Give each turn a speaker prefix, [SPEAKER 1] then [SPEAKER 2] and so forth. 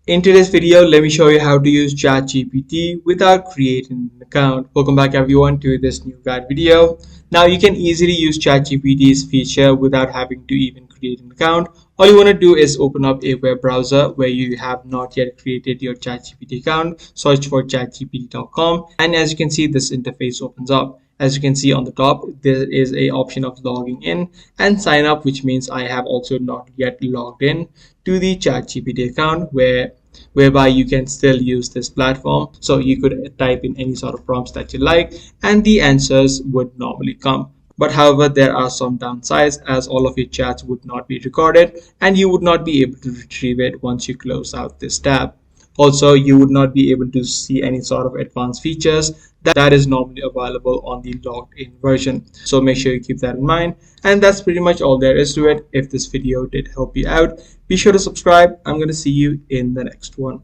[SPEAKER 1] In today's video, let me show you how to use ChatGPT without creating an account. Welcome back everyone to this new guide video. Now you can easily use ChatGPT's feature without having to even create an account. All you want to do is open up a web browser where you have not yet created your ChatGPT account. Search for chatgpt.com, and as you can see, this interface opens up. As you can see on the top, there is a option of logging in and sign up, which means I have also not yet logged in to the ChatGPT account whereby you can still use this platform. So you could type in any sort of prompts that you like and the answers would normally come. But however, there are some downsides, as all of your chats would not be recorded and you would not be able to retrieve it once you close out this tab. Also, you would not be able to see any sort of advanced features that is normally available on the logged in version. So make sure you keep that in mind. And that's pretty much all there is to it. If this video did help you out, be sure to subscribe. I'm going to see you in the next one.